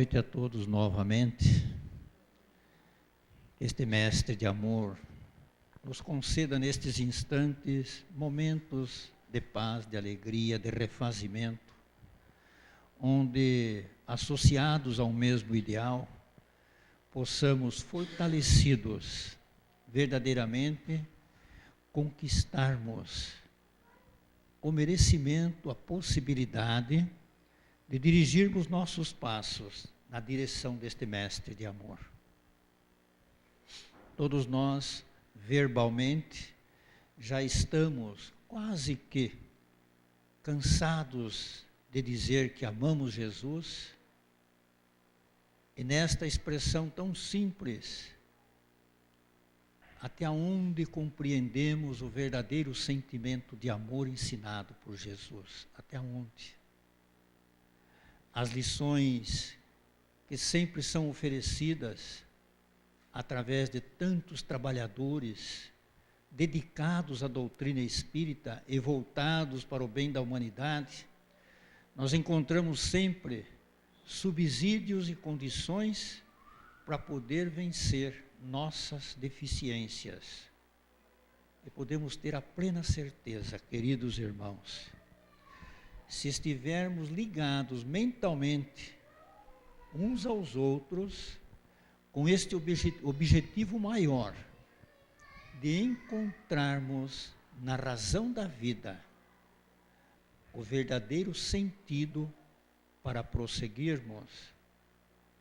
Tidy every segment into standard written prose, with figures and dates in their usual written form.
noite a todos novamente. Este Mestre de amor nos conceda nestes instantes momentos de paz, de alegria, de refazimento, onde, associados ao mesmo ideal, possamos, fortalecidos, verdadeiramente conquistarmos o merecimento, a possibilidade de dirigirmos nossos passos na direção deste Mestre de amor. Todos nós, verbalmente, já estamos quase que cansados de dizer que amamos Jesus, e nesta expressão tão simples, até onde compreendemos o verdadeiro sentimento de amor ensinado por Jesus? Até onde? As lições que sempre são oferecidas através de tantos trabalhadores dedicados à doutrina espírita e voltados para o bem da humanidade, nós encontramos sempre subsídios e condições para poder vencer nossas deficiências. E podemos ter a plena certeza, queridos irmãos, se estivermos ligados mentalmente uns aos outros, com este objetivo maior, de encontrarmos na razão da vida o verdadeiro sentido para prosseguirmos,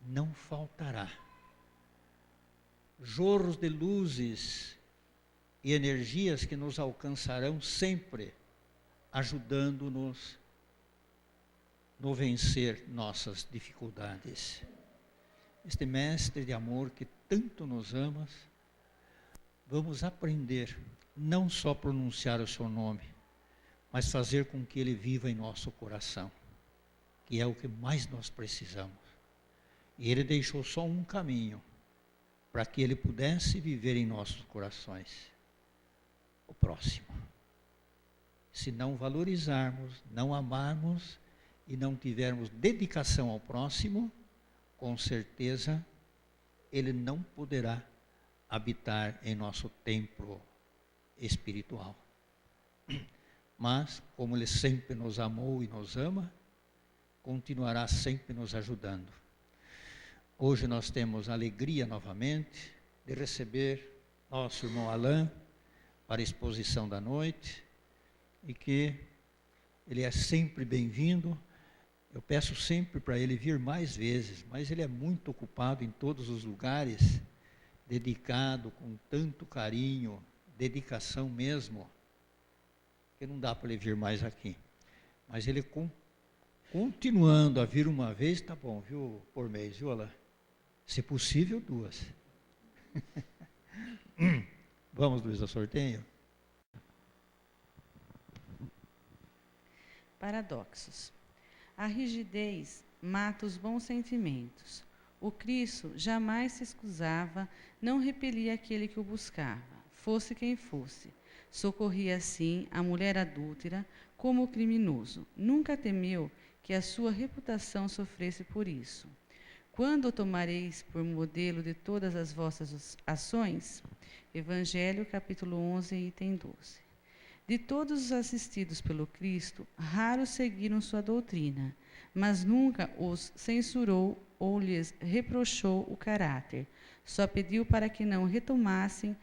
não faltará jorros de luzes e energias que nos alcançarão sempre, ajudando-nos no vencer nossas dificuldades. Este Mestre de amor que tanto nos ama, vamos aprender não só pronunciar o seu nome, mas fazer com que ele viva em nosso coração, que é o que mais nós precisamos. E ele deixou só um caminho para que ele pudesse viver em nossos corações: o próximo. Se não valorizarmos, não amarmos e não tivermos dedicação ao próximo, com certeza ele não poderá habitar em nosso templo espiritual. Mas, como ele sempre nos amou e nos ama, continuará sempre nos ajudando. Hoje nós temos a alegria novamente de receber nosso irmão Alain para a exposição da noite, e que ele é sempre bem-vindo. Eu peço sempre para ele vir mais vezes, mas ele é muito ocupado em todos os lugares, dedicado com tanto carinho, dedicação mesmo, que não dá para ele vir mais aqui. Mas ele continuando a vir uma vez, tá bom, viu, por mês, viu, Alain? Se possível, 2. Vamos, Luísa, sorteio? Paradoxos. A rigidez mata os bons sentimentos. O Cristo jamais se excusava, não repelia aquele que o buscava, fosse quem fosse. Socorria assim a mulher adúltera como o criminoso. Nunca temeu que a sua reputação sofresse por isso. Quando o tomareis por modelo de todas as vossas ações? Evangelho, capítulo 11, item 12. De todos os assistidos pelo Cristo, raros seguiram sua doutrina, mas nunca os censurou ou lhes reprochou o caráter. Só pediu para que não retornassem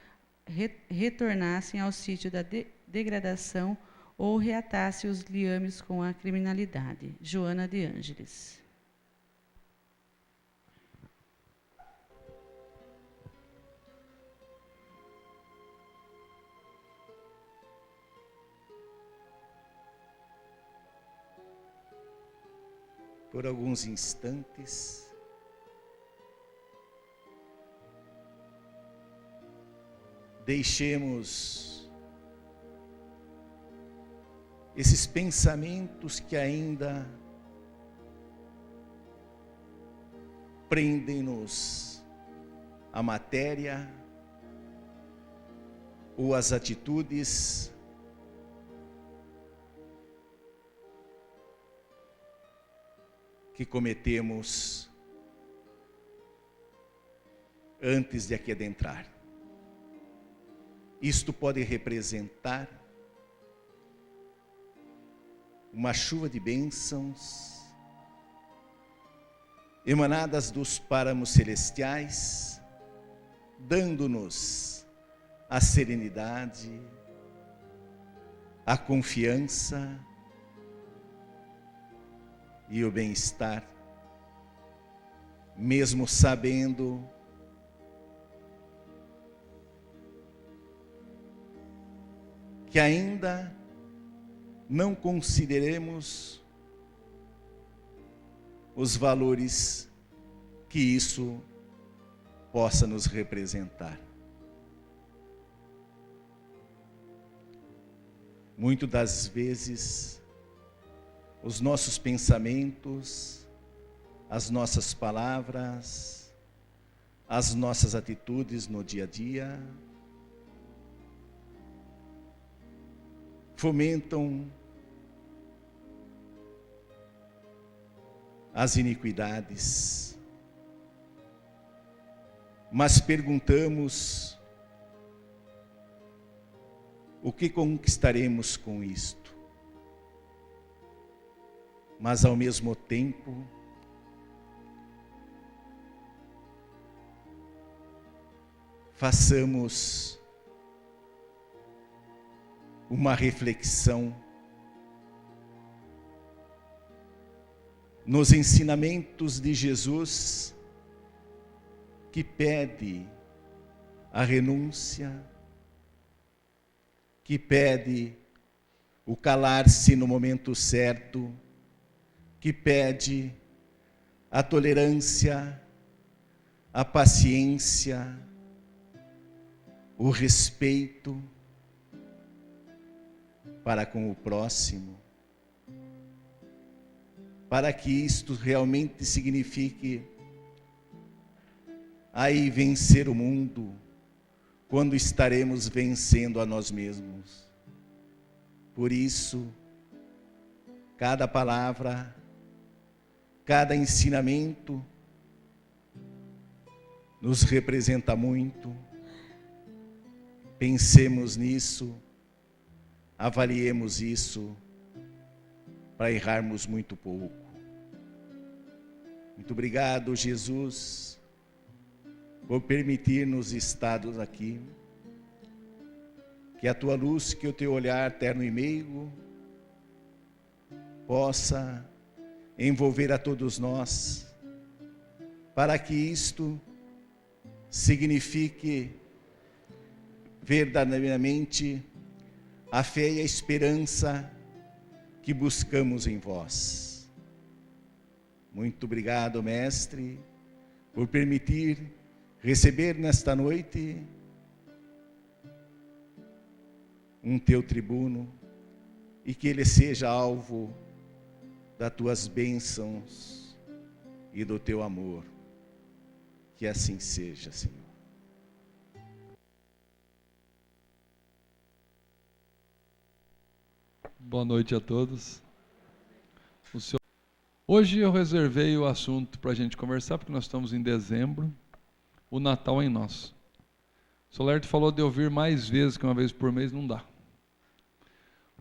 ao sítio da degradação ou reatassem os liames com a criminalidade. Joana de Ângeles. Por alguns instantes, deixemos esses pensamentos que ainda prendem-nos à matéria ou às atitudes que cometemos antes de aqui adentrar. Isto pode representar uma chuva de bênçãos emanadas dos páramos celestiais, dando-nos a serenidade, a confiança e o bem-estar, mesmo sabendo que ainda não consideremos os valores que isso possa nos representar. Muitas das vezes, os nossos pensamentos, as nossas palavras, as nossas atitudes no dia a dia, fomentam as iniquidades, mas perguntamos: o que conquistaremos com isto? Mas ao mesmo tempo, façamos uma reflexão nos ensinamentos de Jesus, que pede a renúncia, que pede o calar-se no momento certo, que pede a tolerância, a paciência, o respeito para com o próximo, para que isto realmente signifique aí vencer o mundo, quando estaremos vencendo a nós mesmos. Por isso, cada palavra, cada ensinamento nos representa muito. Pensemos nisso, avaliemos isso, para errarmos muito pouco. Muito obrigado, Jesus, por permitir-nos estarmos aqui. Que a tua luz, que o teu olhar terno e meigo possa envolver a todos nós, para que isto signifique verdadeiramente a fé e a esperança que buscamos em vós. Muito obrigado, Mestre, por permitir receber nesta noite um teu tribuno, e que ele seja alvo das tuas bênçãos e do teu amor. Que assim seja, Senhor. Boa noite a todos. Hoje eu reservei o assunto para a gente conversar, porque nós estamos em dezembro, o Natal em nós. O Solerto falou de ouvir mais vezes que uma vez por mês, não dá.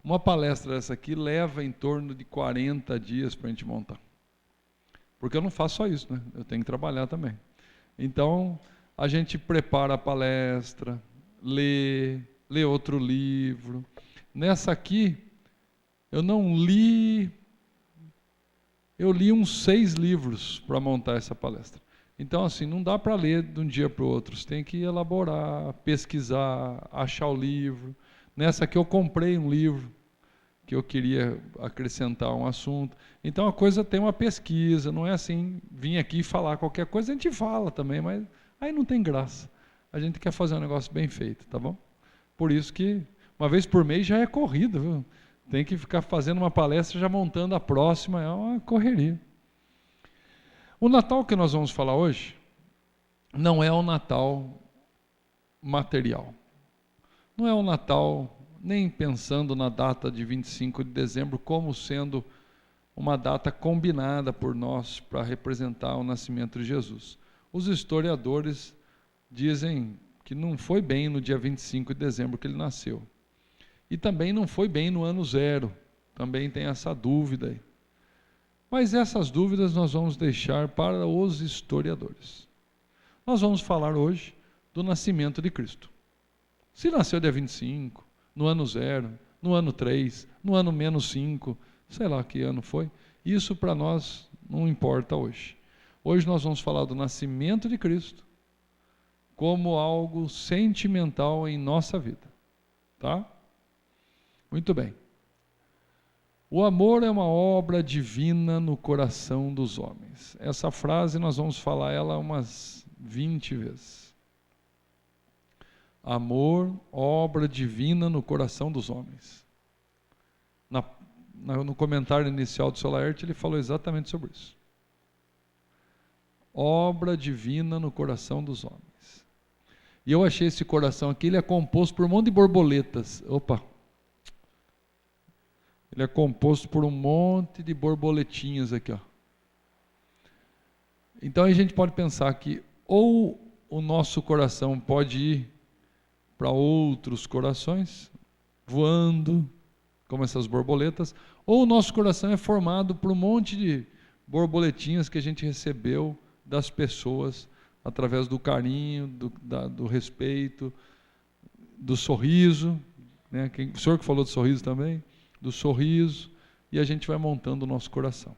Uma palestra dessa aqui leva em torno de 40 dias para a gente montar. Porque eu não faço só isso, né? Eu tenho que trabalhar também. Então, a gente prepara a palestra, lê outro livro. Nessa aqui, eu não li... Eu li uns 6 livros para montar essa palestra. Então, assim, não dá para ler de um dia para o outro. Você tem que elaborar, pesquisar, achar o livro. Nessa aqui eu comprei um livro que eu queria acrescentar um assunto. Então a coisa tem uma pesquisa, não é assim, vim aqui falar qualquer coisa, a gente fala também, mas aí não tem graça. A gente quer fazer um negócio bem feito, tá bom? Por isso que uma vez por mês já é corrida, viu? Tem que ficar fazendo uma palestra, já montando a próxima, é uma correria. O Natal que nós vamos falar hoje não é um Natal material. Não é um Natal nem pensando na data de 25 de dezembro como sendo uma data combinada por nós para representar o nascimento de Jesus. Os historiadores dizem que não foi bem no dia 25 de dezembro que ele nasceu. E também não foi bem no ano 0. Também tem essa dúvida aí. Mas essas dúvidas nós vamos deixar para os historiadores. Nós vamos falar hoje do nascimento de Cristo. Se nasceu dia 25, no ano 0, no ano 3, no ano -5, sei lá que ano foi, isso para nós não importa hoje. Hoje nós vamos falar do nascimento de Cristo como algo sentimental em nossa vida. Tá? Muito bem. O amor é uma obra divina no coração dos homens. Essa frase nós vamos falar ela umas 20 vezes. Amor, obra divina no coração dos homens. No comentário inicial do seu Laerte, ele falou exatamente sobre isso. Obra divina no coração dos homens. E eu achei esse coração aqui, ele é composto por um monte de borboletas. Opa! Ele é composto por um monte de borboletinhas aqui, ó. Então a gente pode pensar que ou o nosso coração pode ir para outros corações, voando, como essas borboletas, ou o nosso coração é formado por um monte de borboletinhas que a gente recebeu das pessoas através do carinho, do respeito, do sorriso, né? O senhor que falou de sorriso também, do sorriso, e a gente vai montando o nosso coração.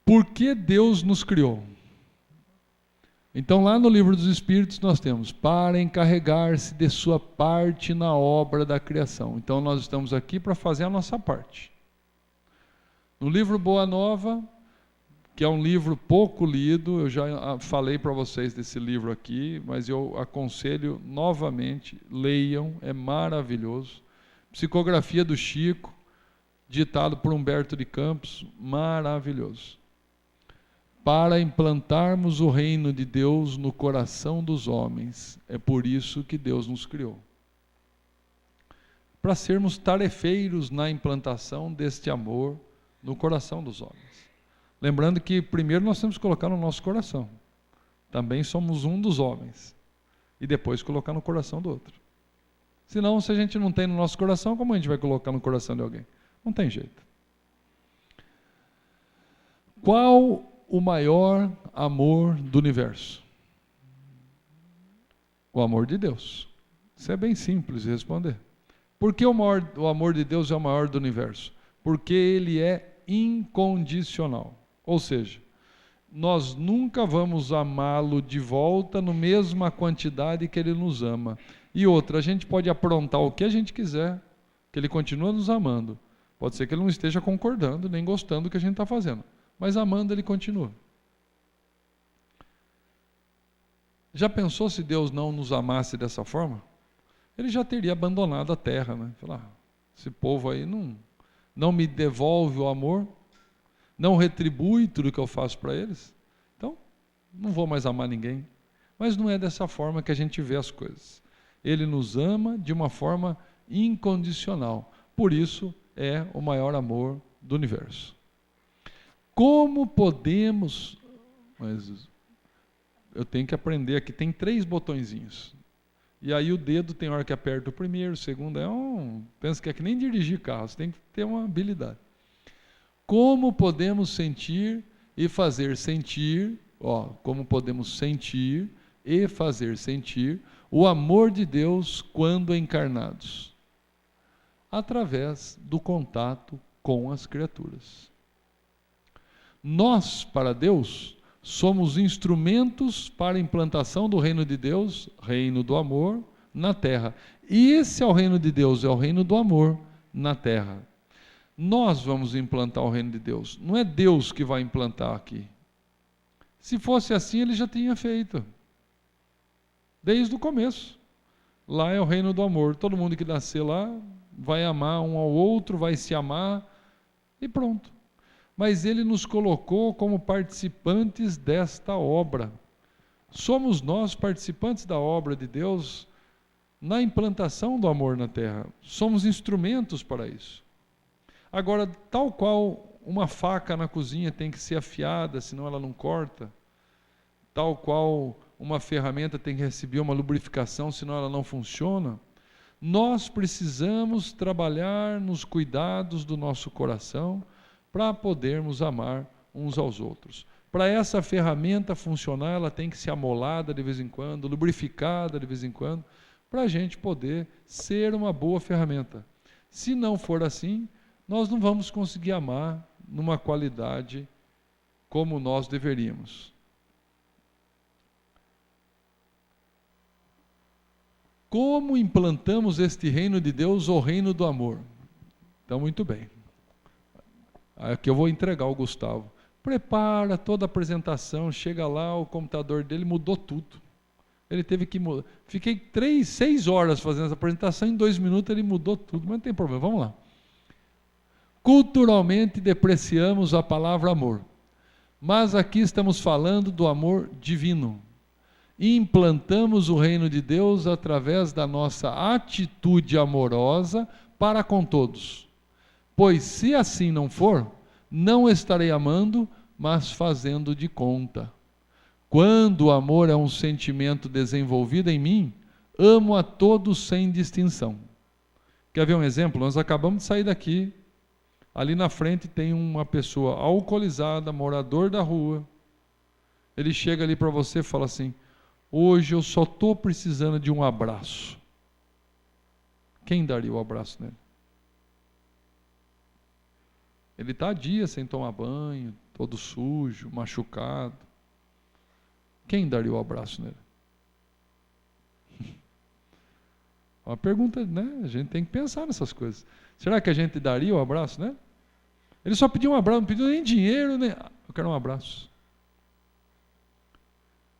Por que Deus nos criou? Então, lá no Livro dos Espíritos, nós temos para encarregar-se de sua parte na obra da criação. Então, nós estamos aqui para fazer a nossa parte. No livro Boa Nova, que é um livro pouco lido, eu já falei para vocês desse livro aqui, mas eu aconselho novamente, leiam, é maravilhoso. Psicografia do Chico, ditado por Humberto de Campos, maravilhoso. Para implantarmos o reino de Deus no coração dos homens. É por isso que Deus nos criou. Para sermos tarefeiros na implantação deste amor no coração dos homens. Lembrando que primeiro nós temos que colocar no nosso coração. Também somos um dos homens. E depois colocar no coração do outro. Senão, se a gente não tem no nosso coração, como a gente vai colocar no coração de alguém? Não tem jeito. Qual o maior amor do universo? O amor de Deus. Isso é bem simples de responder. Por que o amor de Deus é o maior do universo? Porque ele é incondicional. Ou seja, nós nunca vamos amá-lo de volta na mesma quantidade que ele nos ama. E outra, a gente pode aprontar o que a gente quiser, que ele continua nos amando. Pode ser que ele não esteja concordando, nem gostando do que a gente está fazendo. Mas amando, ele continua. Já pensou se Deus não nos amasse dessa forma? Ele já teria abandonado a terra, né? Falar, esse povo aí não me devolve o amor, não retribui tudo que eu faço para eles, então não vou mais amar ninguém. Mas não é dessa forma que a gente vê as coisas. Ele nos ama de uma forma incondicional. Por isso é o maior amor do universo. Como podemos... Mas eu tenho que aprender aqui, tem 3 botõezinhos. E aí o dedo tem hora que aperta o primeiro, o segundo pensa que é que nem dirigir carro, você tem que ter uma habilidade. Como podemos sentir e fazer sentir, como podemos sentir e fazer sentir o amor de Deus quando encarnados? Através do contato com as criaturas. Nós, para Deus, somos instrumentos para a implantação do reino de Deus, reino do amor, na terra. E esse é o reino de Deus, é o reino do amor na terra. Nós vamos implantar o reino de Deus. Não é Deus que vai implantar aqui. Se fosse assim, ele já tinha feito. Desde o começo. Lá é o reino do amor. Todo mundo que nascer lá vai amar um ao outro, vai se amar e pronto. Mas ele nos colocou como participantes desta obra. Somos nós participantes da obra de Deus na implantação do amor na terra. Somos instrumentos para isso. Agora, tal qual uma faca na cozinha tem que ser afiada, senão ela não corta, tal qual uma ferramenta tem que receber uma lubrificação, senão ela não funciona. Nós precisamos trabalhar nos cuidados do nosso coração para podermos amar uns aos outros. Para essa ferramenta funcionar, ela tem que ser amolada de vez em quando, lubrificada de vez em quando, para a gente poder ser uma boa ferramenta. Se não for assim, nós não vamos conseguir amar numa qualidade como nós deveríamos. Como implantamos este reino de Deus, o reino do amor? Então, muito bem. Aqui eu vou entregar ao Gustavo. Prepara toda a apresentação, chega lá, o computador dele mudou tudo. Ele teve que mudar. Fiquei 6 horas fazendo essa apresentação, em 2 minutos ele mudou tudo, mas não tem problema, vamos lá. Culturalmente depreciamos a palavra amor, mas aqui estamos falando do amor divino. Implantamos o reino de Deus através da nossa atitude amorosa para com todos. Pois se assim não for, não estarei amando, mas fazendo de conta. Quando o amor é um sentimento desenvolvido em mim, amo a todos sem distinção. Quer ver um exemplo? Nós acabamos de sair daqui. Ali na frente tem uma pessoa alcoolizada, morador da rua. Ele chega ali para você e fala assim: hoje eu só estou precisando de um abraço. Quem daria o abraço nele? Ele está há dias sem tomar banho, todo sujo, machucado. Quem daria o abraço nele? Uma pergunta, né? A gente tem que pensar nessas coisas. Será que a gente daria o abraço, né? Ele só pediu um abraço, não pediu nem dinheiro, nem... Eu quero um abraço.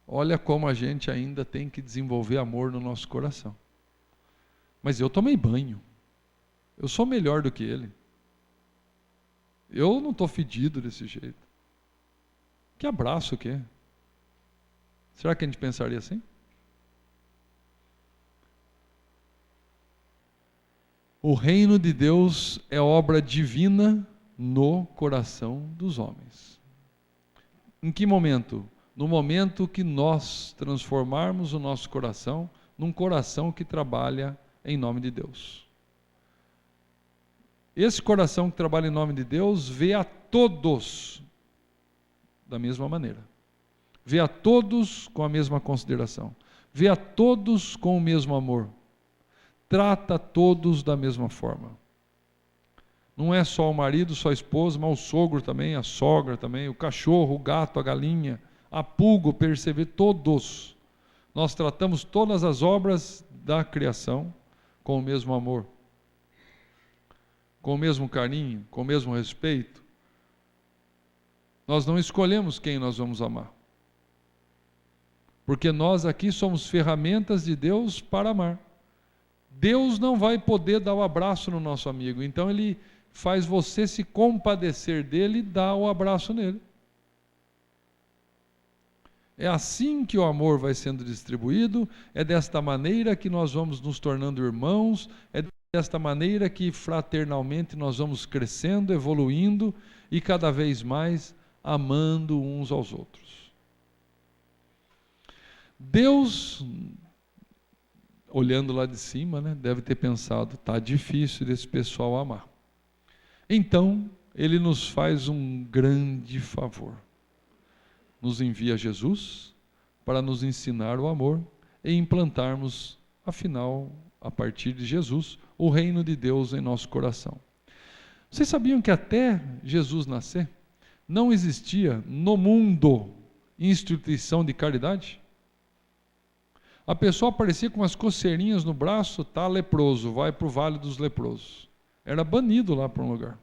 Olha como a gente ainda tem que desenvolver amor no nosso coração. Mas eu tomei banho. Eu sou melhor do que ele. Eu não estou fedido desse jeito. Que abraço que é? Será que a gente pensaria assim? O reino de Deus é obra divina no coração dos homens. Em que momento? No momento que nós transformarmos o nosso coração num coração que trabalha em nome de Deus. Esse coração que trabalha em nome de Deus vê a todos da mesma maneira. Vê a todos com a mesma consideração. Vê a todos com o mesmo amor. Trata todos da mesma forma. Não é só o marido, só a esposa, mas o sogro também, a sogra também, o cachorro, o gato, a galinha, a pulga, o perceber, todos. Nós tratamos todas as obras da criação com o mesmo amor, com o mesmo carinho, com o mesmo respeito. Nós não escolhemos quem nós vamos amar. Porque nós aqui somos ferramentas de Deus para amar. Deus não vai poder dar o abraço no nosso amigo, então Ele faz você se compadecer dele e dar o abraço nele. É assim que o amor vai sendo distribuído, é desta maneira que nós vamos nos tornando irmãos, é desta maneira que fraternalmente nós vamos crescendo, evoluindo e cada vez mais amando uns aos outros. Deus, olhando lá de cima, né, deve ter pensado, está difícil desse pessoal amar. Então, Ele nos faz um grande favor. Nos envia Jesus para nos ensinar o amor e implantarmos, afinal, a partir de Jesus, o reino de Deus em nosso coração. Vocês sabiam que até Jesus nascer, não existia no mundo instituição de caridade? A pessoa aparecia com umas coceirinhas no braço, está leproso, vai para o Vale dos Leprosos. Era banido lá para um lugar.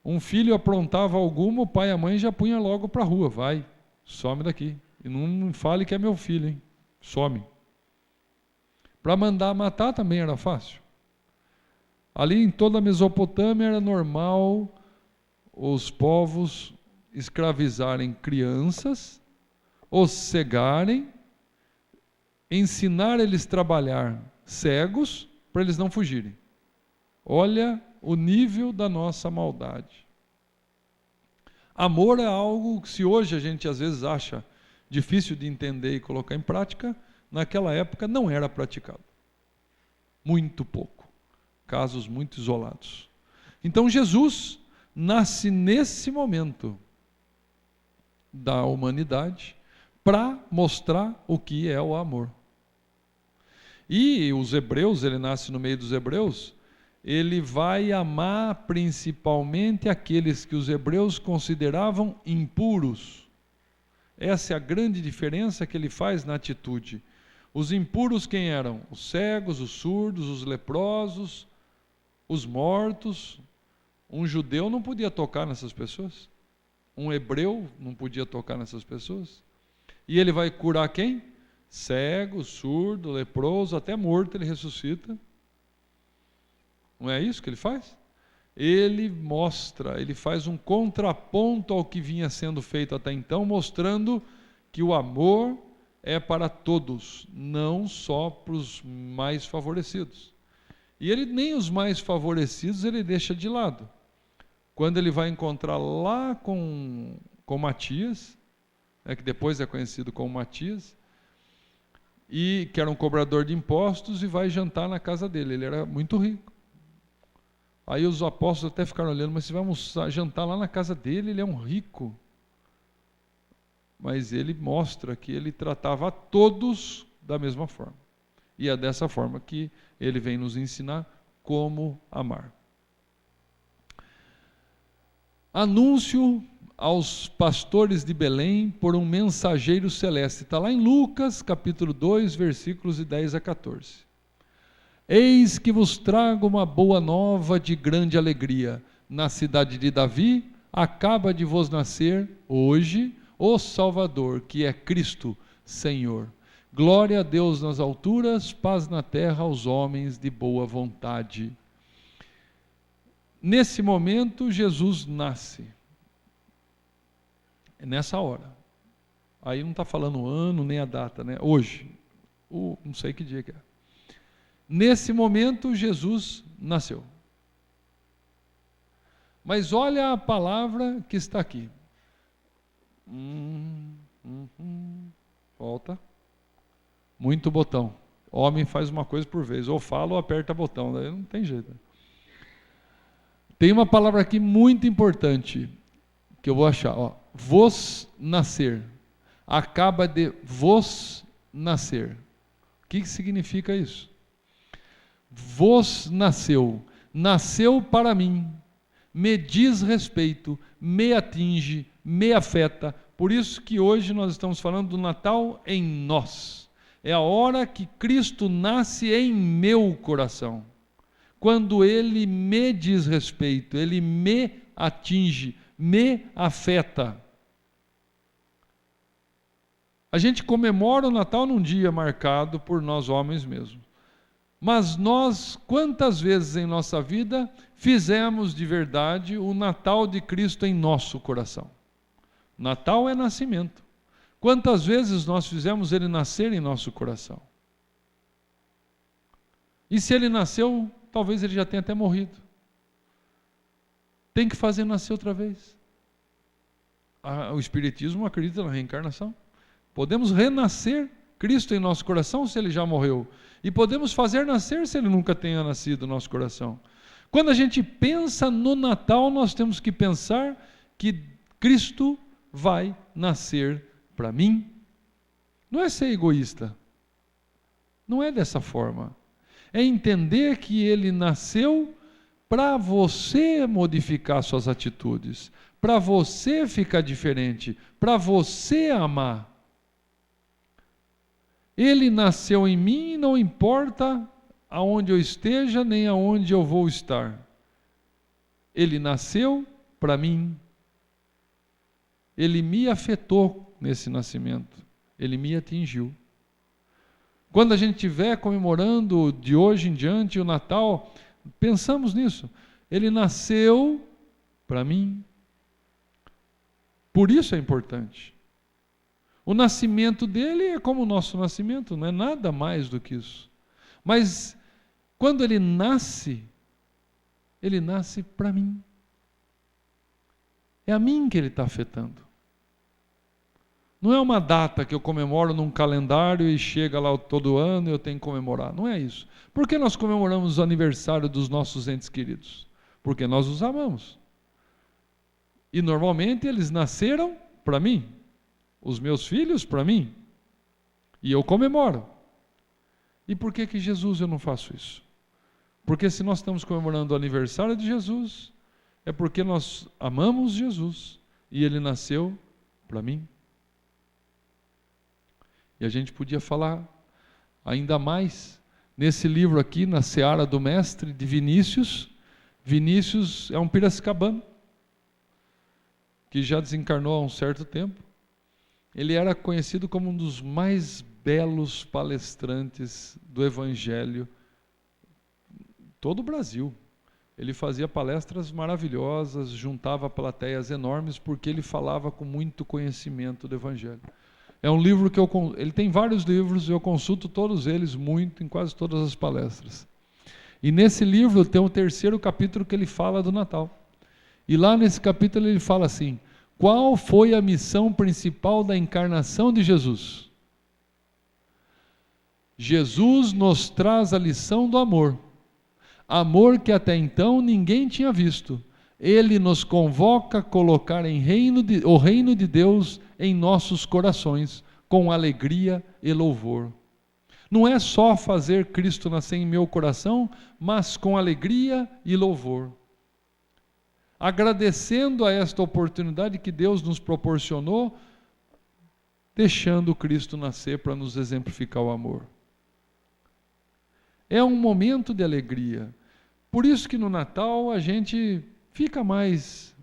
Um filho aprontava alguma, o pai e a mãe já punha logo para a rua. Vai, some daqui. E não fale que é meu filho, hein? Some. Para mandar matar também era fácil. Ali em toda a Mesopotâmia era normal os povos escravizarem crianças, os cegarem, ensinar eles a trabalhar cegos, para eles não fugirem. Olha o nível da nossa maldade. Amor é algo que, se hoje a gente às vezes acha difícil de entender e colocar em prática, naquela época não era praticado. Muito pouco. Casos muito isolados. Então Jesus nasce nesse momento da humanidade para mostrar o que é o amor. E os hebreus, ele nasce no meio dos hebreus, ele vai amar principalmente aqueles que os hebreus consideravam impuros. Essa é a grande diferença que ele faz na atitude. Os impuros quem eram? Os cegos, os surdos, os leprosos, os mortos. Um judeu não podia tocar nessas pessoas. Um hebreu não podia tocar nessas pessoas. E ele vai curar quem? Cego, surdo, leproso, até morto ele ressuscita. Não é isso que ele faz? Ele mostra, ele faz um contraponto ao que vinha sendo feito até então, mostrando que o amor é para todos, não só para os mais favorecidos. E ele nem os mais favorecidos ele deixa de lado. Quando ele vai encontrar lá com Matias, que depois é conhecido como Matias, e que era um cobrador de impostos, e vai jantar na casa dele. Ele era muito rico. Aí os apóstolos até ficaram olhando, mas se vamos jantar lá na casa dele, ele é um rico. Mas ele mostra que ele tratava a todos da mesma forma. E é dessa forma que ele vem nos ensinar como amar. Anúncio aos pastores de Belém por um mensageiro celeste. Está lá em Lucas, capítulo 2, versículos de 10 a 14. Eis que vos trago uma boa nova de grande alegria. Na cidade de Davi, acaba de vos nascer hoje o Salvador, que é Cristo, Senhor. Glória a Deus nas alturas, paz na terra aos homens de boa vontade. Nesse momento, Jesus nasce. É nessa hora. Aí não está falando o ano nem a data, né? Hoje. Não sei que dia que é. Nesse momento, Jesus nasceu. Mas olha a palavra que está aqui. Volta. Muito botão. Homem faz uma coisa por vez. Ou fala ou aperta botão. Daí não tem jeito. Tem uma palavra aqui muito importante que eu vou achar. Vos nascer. Acaba de vos nascer. O que significa isso? Vos nasceu. Nasceu para mim. Me diz respeito. Me atinge. Me afeta. Por isso que hoje nós estamos falando do Natal em nós. É a hora que Cristo nasce em meu coração. Quando Ele me diz respeito, Ele me atinge, me afeta. A gente comemora o Natal num dia marcado por nós homens mesmo. Mas nós, quantas vezes em nossa vida, fizemos de verdade o Natal de Cristo em nosso coração? Natal é nascimento. Quantas vezes nós fizemos Ele nascer em nosso coração? E se Ele nasceu, talvez Ele já tenha até morrido. Tem que fazer nascer outra vez. O Espiritismo acredita na reencarnação. Podemos renascer Cristo em nosso coração se Ele já morreu. E podemos fazer nascer se Ele nunca tenha nascido no nosso coração. Quando a gente pensa no Natal, nós temos que pensar que Cristo vai nascer para mim. Não é ser egoísta. Não é dessa forma. É entender que Ele nasceu para você modificar suas atitudes, para você ficar diferente, para você amar. Ele nasceu em mim e não importa aonde eu esteja, nem aonde eu vou estar. Ele nasceu para mim. Ele me afetou nesse nascimento. Ele me atingiu. Quando a gente estiver comemorando de hoje em diante o Natal, pensamos nisso. Ele nasceu para mim. Por isso é importante. O nascimento dele é como o nosso nascimento, não é nada mais do que isso. Mas quando ele nasce para mim. É a mim que ele está afetando. Não é uma data que eu comemoro num calendário e chega lá todo ano e eu tenho que comemorar. Não é isso. Por que nós comemoramos o aniversário dos nossos entes queridos? Porque nós os amamos. E normalmente eles nasceram para mim. Os meus filhos para mim. E eu comemoro. E por que Jesus eu não faço isso? Porque se nós estamos comemorando o aniversário de Jesus, é porque nós amamos Jesus e ele nasceu para mim. E a gente podia falar ainda mais nesse livro aqui, na Seara do Mestre, de Vinícius. Vinícius é um piracicabano, que já desencarnou há um certo tempo. Ele era conhecido como um dos mais belos palestrantes do Evangelho, todo o Brasil. Ele fazia palestras maravilhosas, juntava plateias enormes, porque ele falava com muito conhecimento do Evangelho. É um livro que ele tem vários livros, eu consulto todos eles muito, em quase todas as palestras. E nesse livro tem o 3º capítulo que ele fala do Natal. E lá nesse capítulo ele fala assim: qual foi a missão principal da encarnação de Jesus? Jesus nos traz a lição do amor. Amor que até então ninguém tinha visto. Ele nos convoca a colocar o reino de Deus em nossos corações, com alegria e louvor. Não é só fazer Cristo nascer em meu coração, mas com alegria e louvor. Agradecendo a esta oportunidade que Deus nos proporcionou, deixando Cristo nascer para nos exemplificar o amor. É um momento de alegria. Por isso que no Natal a gente fica mais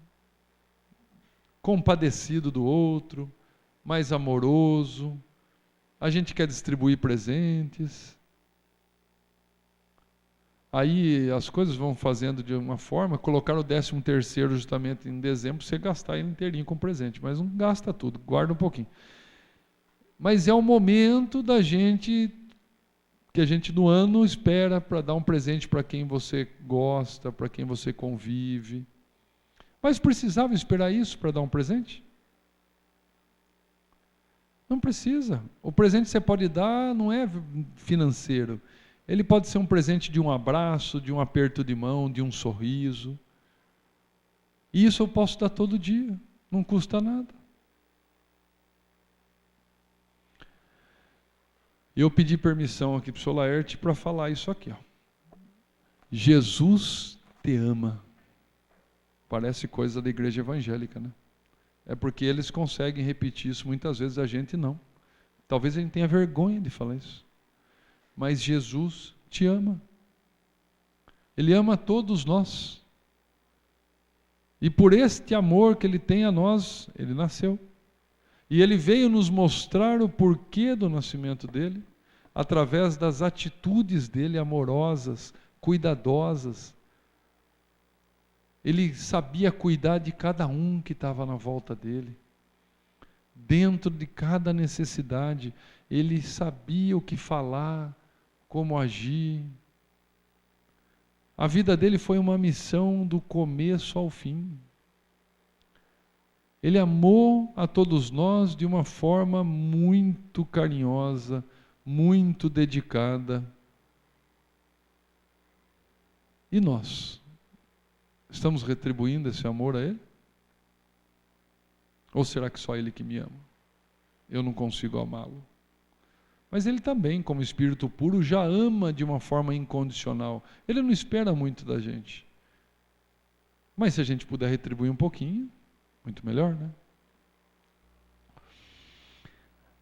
compadecido do outro, mais amoroso, a gente quer distribuir presentes. Aí as coisas vão fazendo de uma forma, colocar o 13º justamente em dezembro, você gastar ele inteirinho com presente, mas não gasta tudo, guarda um pouquinho. Mas é o momento da gente, que a gente no ano espera para dar um presente para quem você gosta, para quem você convive. Mas precisava esperar isso para dar um presente? Não precisa. O presente que você pode dar não é financeiro. Ele pode ser um presente de um abraço, de um aperto de mão, de um sorriso. E isso eu posso dar todo dia, não custa nada. Eu pedi permissão aqui para o Sr. Laerte para falar isso aqui. Ó. Jesus te ama. Parece coisa da igreja evangélica, né? É porque eles conseguem repetir isso muitas vezes, a gente não. Talvez a gente tenha vergonha de falar isso. Mas Jesus te ama. Ele ama todos nós. E por este amor que Ele tem a nós, Ele nasceu. E Ele veio nos mostrar o porquê do nascimento dEle, através das atitudes dEle amorosas, cuidadosas. Ele sabia cuidar de cada um que estava na volta dEle. Dentro de cada necessidade, Ele sabia o que falar, como agir. A vida dele foi uma missão do começo ao fim. Ele amou a todos nós de uma forma muito carinhosa, muito dedicada. E nós? Estamos retribuindo esse amor a Ele? Ou será que só Ele que me ama? Eu não consigo amá-lo. Mas Ele também, como Espírito puro, já ama de uma forma incondicional. Ele não espera muito da gente. Mas se a gente puder retribuir um pouquinho, muito melhor, né?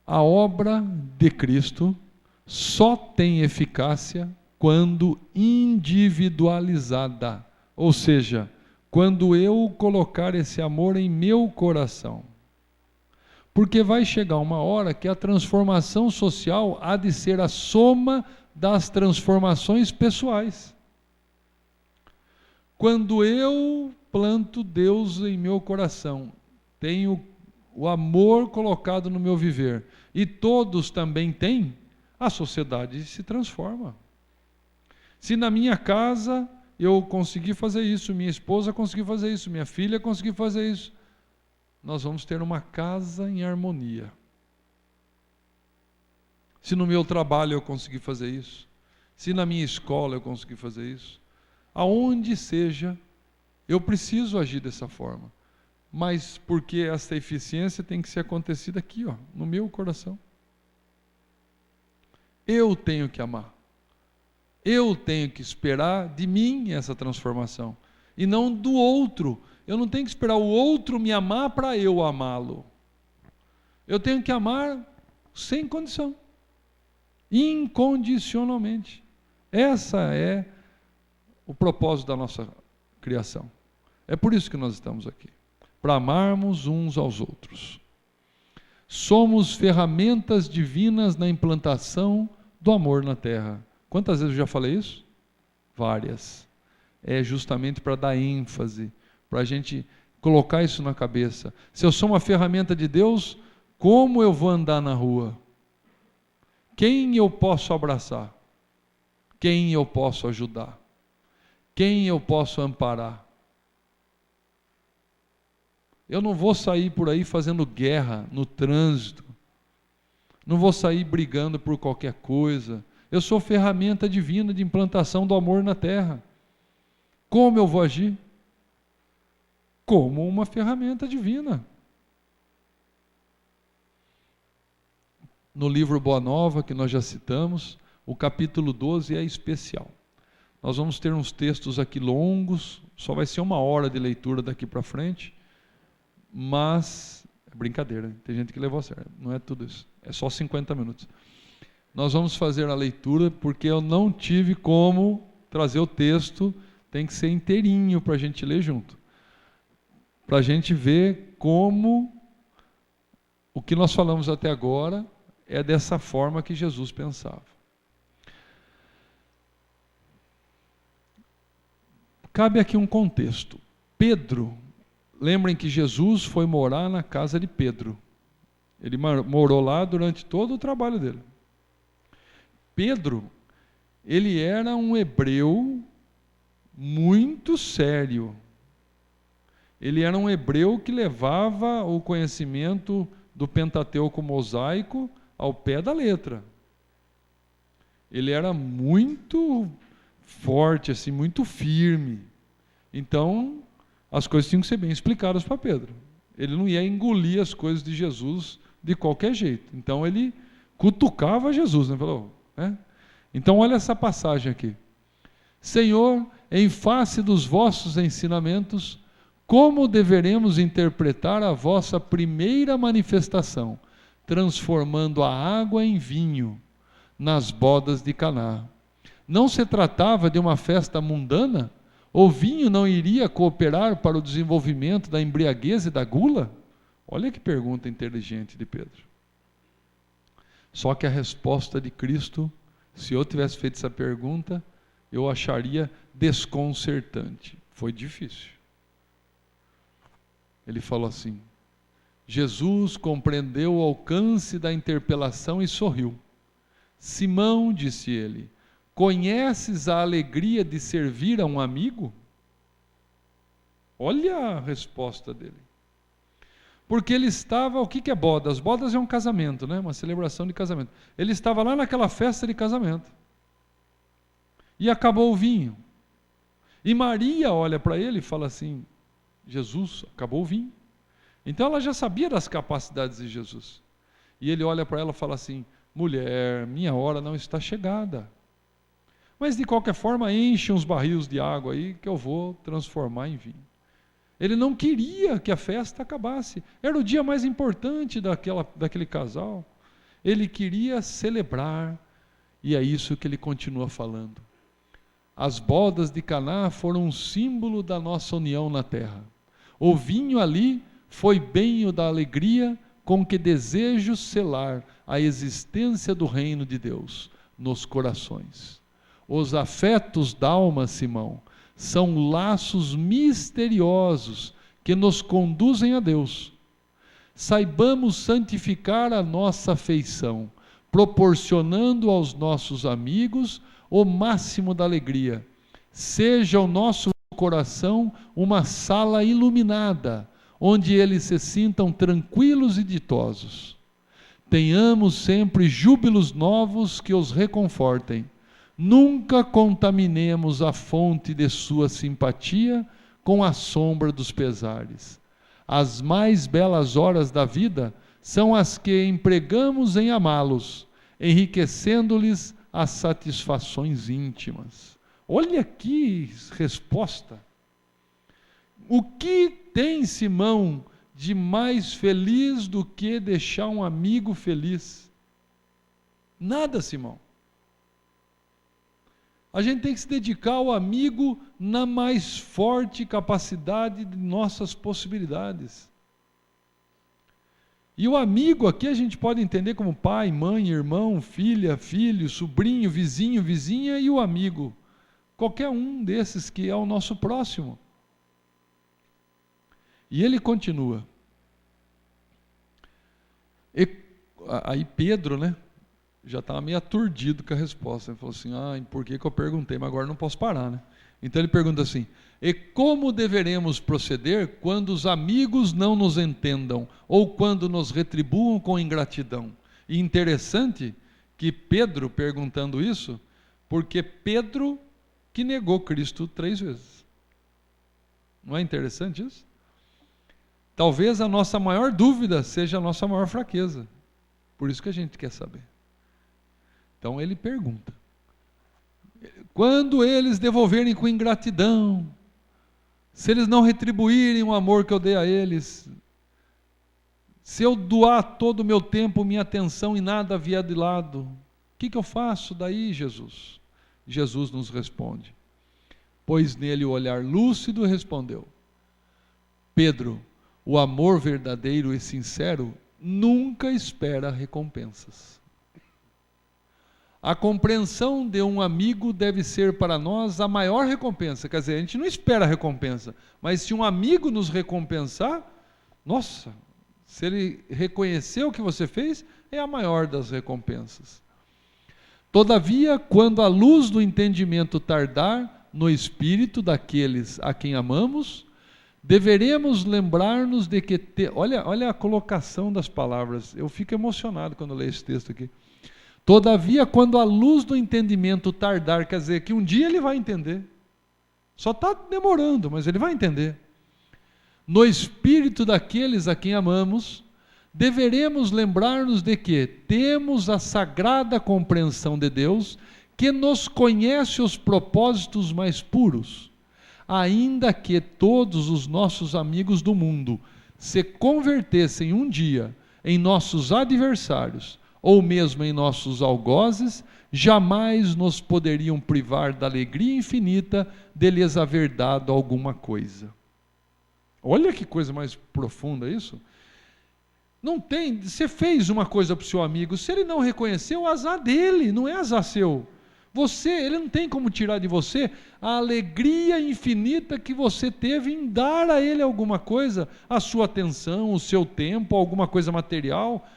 A obra de Cristo só tem eficácia quando individualizada. Ou seja, quando eu colocar esse amor em meu coração. Porque vai chegar uma hora que a transformação social há de ser a soma das transformações pessoais. Quando eu planto Deus em meu coração, tenho o amor colocado no meu viver, e todos também têm, a sociedade se transforma. Se na minha casa eu consegui fazer isso, minha esposa conseguiu fazer isso, minha filha conseguiu fazer isso, nós vamos ter uma casa em harmonia. Se no meu trabalho eu conseguir fazer isso, se na minha escola eu conseguir fazer isso, aonde seja, eu preciso agir dessa forma. Mas porque essa eficiência tem que ser acontecida aqui, ó, no meu coração. Eu tenho que amar. Eu tenho que esperar de mim essa transformação. E não do outro. Eu não tenho que esperar o outro me amar para eu amá-lo. Eu tenho que amar sem condição. Incondicionalmente. Essa é o propósito da nossa criação. É por isso que nós estamos aqui. Para amarmos uns aos outros. Somos ferramentas divinas na implantação do amor na terra. Quantas vezes eu já falei isso? Várias. É justamente para dar ênfase, para a gente colocar isso na cabeça. Se eu sou uma ferramenta de Deus, como eu vou andar na rua? Quem eu posso abraçar? Quem eu posso ajudar? Quem eu posso amparar? Eu não vou sair por aí fazendo guerra no trânsito. Não vou sair brigando por qualquer coisa. Eu sou ferramenta divina de implantação do amor na terra. Como eu vou agir? Como uma ferramenta divina. No livro Boa Nova, que nós já citamos, o capítulo 12 é especial. Nós vamos ter uns textos aqui longos, só vai ser 1 hora de leitura daqui para frente, mas é brincadeira, tem gente que levou a sério, não é tudo isso, é só 50 minutos. Nós vamos fazer a leitura porque eu não tive como trazer o texto, tem que ser inteirinho para a gente ler junto, para a gente ver como o que nós falamos até agora é dessa forma que Jesus pensava. Cabe aqui um contexto. Pedro, lembrem que Jesus foi morar na casa de Pedro. Ele morou lá durante todo o trabalho dele. Pedro, ele era um hebreu muito sério. Ele era um hebreu que levava o conhecimento do Pentateuco mosaico ao pé da letra. Ele era muito forte, assim, muito firme. Então, as coisas tinham que ser bem explicadas para Pedro. Ele não ia engolir as coisas de Jesus de qualquer jeito. Então, ele cutucava Jesus, né? Falou, né? Então, olha essa passagem aqui. Senhor, em face dos vossos ensinamentos, como deveremos interpretar a vossa primeira manifestação, transformando a água em vinho nas bodas de Caná? Não se tratava de uma festa mundana? O vinho não iria cooperar para o desenvolvimento da embriaguez e da gula? Olha que pergunta inteligente de Pedro. Só que a resposta de Cristo, se eu tivesse feito essa pergunta, eu acharia desconcertante. Foi difícil. Ele falou assim, Jesus compreendeu o alcance da interpelação e sorriu. Simão, disse ele, conheces a alegria de servir a um amigo? Olha a resposta dele. Porque ele estava, o que é bodas? Bodas é um casamento, né? Uma celebração de casamento. Ele estava lá naquela festa de casamento. E acabou o vinho. E Maria olha para ele e fala assim, Jesus, acabou o vinho. Então ela já sabia das capacidades de Jesus. E ele olha para ela e fala assim, mulher, minha hora não está chegada. Mas de qualquer forma, enche uns barris de água aí que eu vou transformar em vinho. Ele não queria que a festa acabasse. Era o dia mais importante daquele casal. Ele queria celebrar, e é isso que ele continua falando. As bodas de Caná foram um símbolo da nossa união na terra. O vinho ali foi bem o da alegria com que desejo selar a existência do reino de Deus nos corações. Os afetos da alma, Simão, são laços misteriosos que nos conduzem a Deus. Saibamos santificar a nossa afeição, proporcionando aos nossos amigos o máximo da alegria. Seja o nosso coração uma sala iluminada, onde eles se sintam tranquilos e ditosos. Tenhamos sempre júbilos novos que os reconfortem. Nunca contaminemos a fonte de sua simpatia com a sombra dos pesares. As mais belas horas da vida são as que empregamos em amá-los, enriquecendo-lhes as satisfações íntimas. Olha que resposta! O que tem Simão de mais feliz do que deixar um amigo feliz? Nada, Simão. A gente tem que se dedicar ao amigo na mais forte capacidade de nossas possibilidades. E o amigo aqui a gente pode entender como pai, mãe, irmão, filha, filho, sobrinho, vizinho, vizinha, e o amigo. Qualquer um desses que é o nosso próximo. E ele continua. E aí Pedro, né, já estava meio aturdido com a resposta. Ele falou assim, por que eu perguntei? Mas agora não posso parar, né? Então ele pergunta assim, e como deveremos proceder quando os amigos não nos entendam, ou quando nos retribuam com ingratidão? E interessante que Pedro perguntando isso, porque Pedro que negou Cristo 3 vezes. Não é interessante isso? Talvez a nossa maior dúvida seja a nossa maior fraqueza. Por isso que a gente quer saber. Então ele pergunta. Quando eles devolverem com ingratidão, se eles não retribuírem o amor que eu dei a eles, se eu doar todo o meu tempo, minha atenção e nada vier de lado, o que eu faço daí, Jesus? Jesus nos responde. Pois nele o olhar lúcido respondeu. Pedro, o amor verdadeiro e sincero nunca espera recompensas. A compreensão de um amigo deve ser para nós a maior recompensa. Quer dizer, a gente não espera recompensa, mas se um amigo nos recompensar, nossa, se ele reconhecer o que você fez, é a maior das recompensas. Todavia, quando a luz do entendimento tardar no espírito daqueles a quem amamos, deveremos lembrar-nos de que... Olha a colocação das palavras. Eu fico emocionado quando leio esse texto aqui. Todavia, quando a luz do entendimento tardar, quer dizer que um dia ele vai entender. Só está demorando, mas ele vai entender. No espírito daqueles a quem amamos, deveremos lembrar-nos de que temos a sagrada compreensão de Deus, que nos conhece os propósitos mais puros. Ainda que todos os nossos amigos do mundo se convertessem um dia em nossos adversários, ou mesmo em nossos algozes, jamais nos poderiam privar da alegria infinita de lhes haver dado alguma coisa. Olha que coisa mais profunda isso. Não tem, você fez uma coisa para o seu amigo, se ele não reconheceu, o azar dele, não é azar seu. Ele não tem como tirar de você a alegria infinita que você teve em dar a ele alguma coisa, a sua atenção, o seu tempo, alguma coisa material.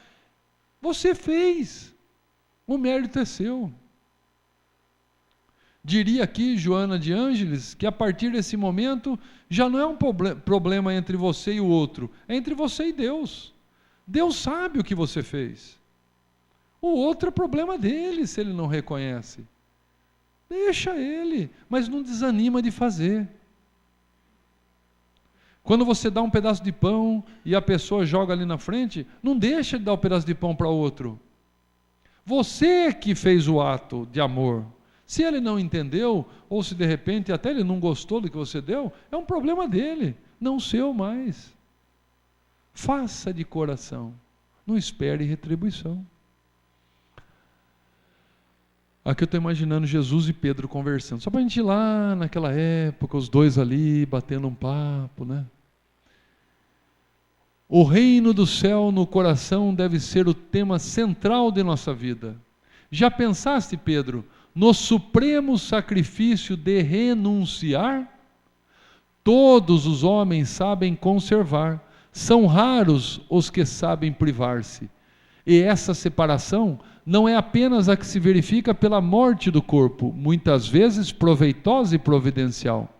Você fez, o mérito é seu. Diria aqui Joana de Ângeles que a partir desse momento já não é um problema entre você e o outro, é entre você e Deus. Deus sabe o que você fez. O outro é problema dele se ele não reconhece. Deixa ele, mas não desanima de fazer. Quando você dá um pedaço de pão e a pessoa joga ali na frente, não deixa de dar um pedaço de pão para outro. Você que fez o ato de amor. Se ele não entendeu, ou se de repente até ele não gostou do que você deu, é um problema dele, não seu mais. Faça de coração, não espere retribuição. Aqui eu estou imaginando Jesus e Pedro conversando, só para a gente ir lá naquela época, os dois ali batendo um papo, né? O reino do céu no coração deve ser o tema central de nossa vida. Já pensaste, Pedro, no supremo sacrifício de renunciar? Todos os homens sabem conservar, são raros os que sabem privar-se. E essa separação não é apenas a que se verifica pela morte do corpo, muitas vezes proveitosa e providencial,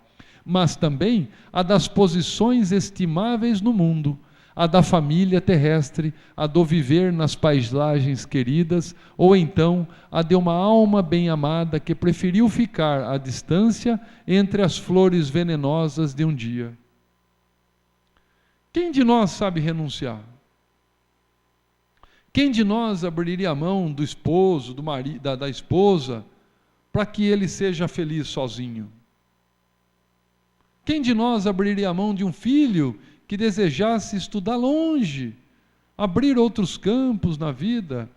mas também a das posições estimáveis no mundo, a da família terrestre, a do viver nas paisagens queridas, ou então a de uma alma bem amada que preferiu ficar à distância entre as flores venenosas de um dia. Quem de nós sabe renunciar? Quem de nós abriria a mão do esposo, do marido, da esposa, para que ele seja feliz sozinho? Quem de nós abriria a mão de um filho que desejasse estudar longe, abrir outros campos na vida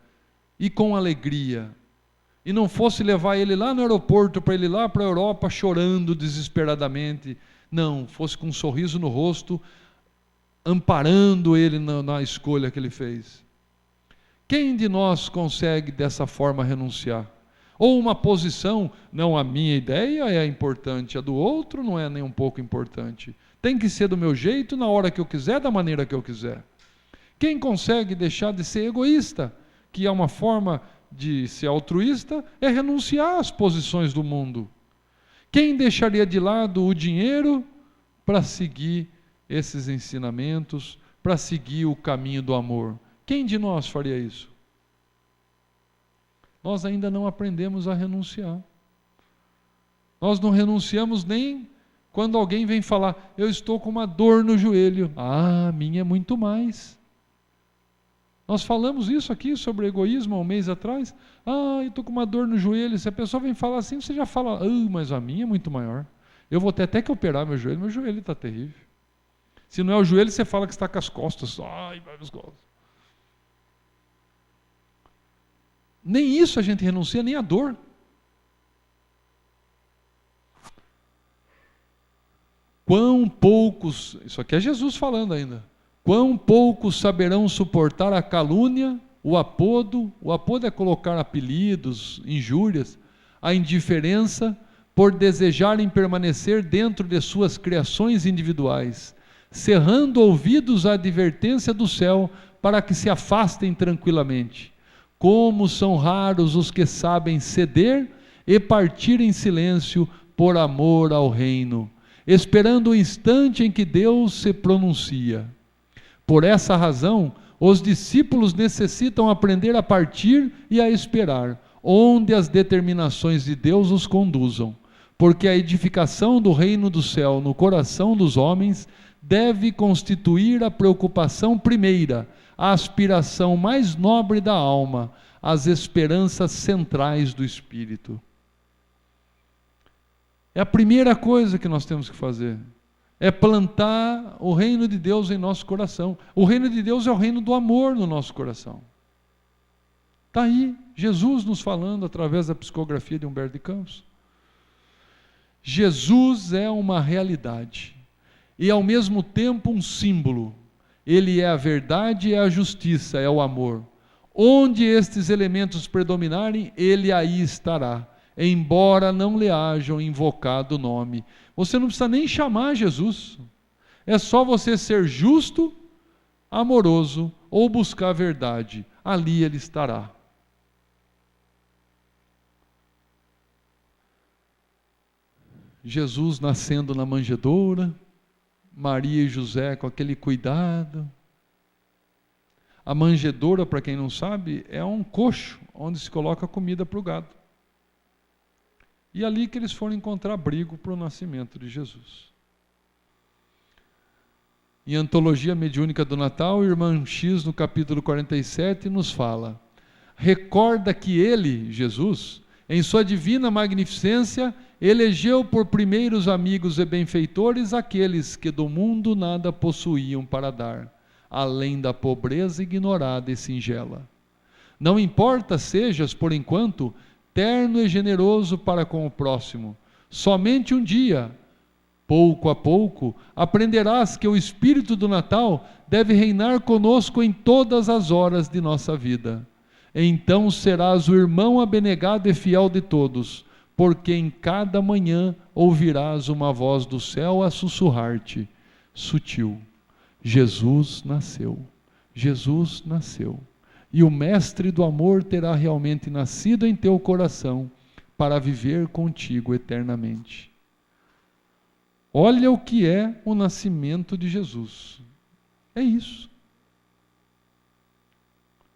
e com alegria, e não fosse levar ele lá no aeroporto para ele ir lá para a Europa chorando desesperadamente, não, fosse com um sorriso no rosto, amparando ele na escolha que ele fez? Quem de nós consegue dessa forma renunciar? Ou uma posição, não, a minha ideia é importante, a do outro não é nem um pouco importante. Tem que ser do meu jeito, na hora que eu quiser, da maneira que eu quiser. Quem consegue deixar de ser egoísta, que é uma forma de ser altruísta, é renunciar às posições do mundo. Quem deixaria de lado o dinheiro para seguir esses ensinamentos, para seguir o caminho do amor? Quem de nós faria isso? Nós ainda não aprendemos a renunciar. Nós não renunciamos nem quando alguém vem falar, eu estou com uma dor no joelho. Ah, a minha é muito mais. Nós falamos isso aqui sobre egoísmo há um mês atrás. Ah, eu estou com uma dor no joelho. Se a pessoa vem falar assim, você já fala, mas a minha é muito maior. Eu vou ter até que operar meu joelho está terrível. Se não é o joelho, você fala que está com as costas. Ai, vai as costas. Nem isso a gente renuncia, nem a dor. Quão poucos, isso aqui é Jesus falando ainda, quão poucos saberão suportar a calúnia, o apodo é colocar apelidos, injúrias, a indiferença, por desejarem permanecer dentro de suas criações individuais, cerrando ouvidos à advertência do céu para que se afastem tranquilamente. Como são raros os que sabem ceder e partir em silêncio por amor ao reino, esperando o instante em que Deus se pronuncia. Por essa razão, os discípulos necessitam aprender a partir e a esperar, onde as determinações de Deus os conduzam, porque a edificação do reino do céu no coração dos homens deve constituir a preocupação primeira, a aspiração mais nobre da alma, as esperanças centrais do espírito. É a primeira coisa que nós temos que fazer, é plantar o reino de Deus em nosso coração. O reino de Deus é o reino do amor no nosso coração. Está aí, Jesus nos falando através da psicografia de Humberto de Campos. Jesus é uma realidade e ao mesmo tempo um símbolo. Ele é a verdade e a justiça, é o amor. Onde estes elementos predominarem, ele aí estará, embora não lhe hajam invocado o nome. Você não precisa nem chamar Jesus, é só você ser justo, amoroso ou buscar a verdade, ali ele estará. Jesus nascendo na manjedoura, Maria e José com aquele cuidado. A manjedoura, para quem não sabe, é um coxo onde se coloca comida para o gado. E ali que eles foram encontrar abrigo para o nascimento de Jesus. Em Antologia Mediúnica do Natal, Irmã X, no capítulo 47, nos fala: recorda que ele, Jesus, em sua divina magnificência, elegeu por primeiros amigos e benfeitores aqueles que do mundo nada possuíam para dar, além da pobreza ignorada e singela. Não importa sejas, por enquanto, terno e generoso para com o próximo, somente um dia, pouco a pouco, aprenderás que o Espírito do Natal deve reinar conosco em todas as horas de nossa vida. Então serás o irmão abnegado e fiel de todos, porque em cada manhã ouvirás uma voz do céu a sussurrar-te, sutil: Jesus nasceu, Jesus nasceu. E o Mestre do amor terá realmente nascido em teu coração para viver contigo eternamente. Olha o que é o nascimento de Jesus. É isso.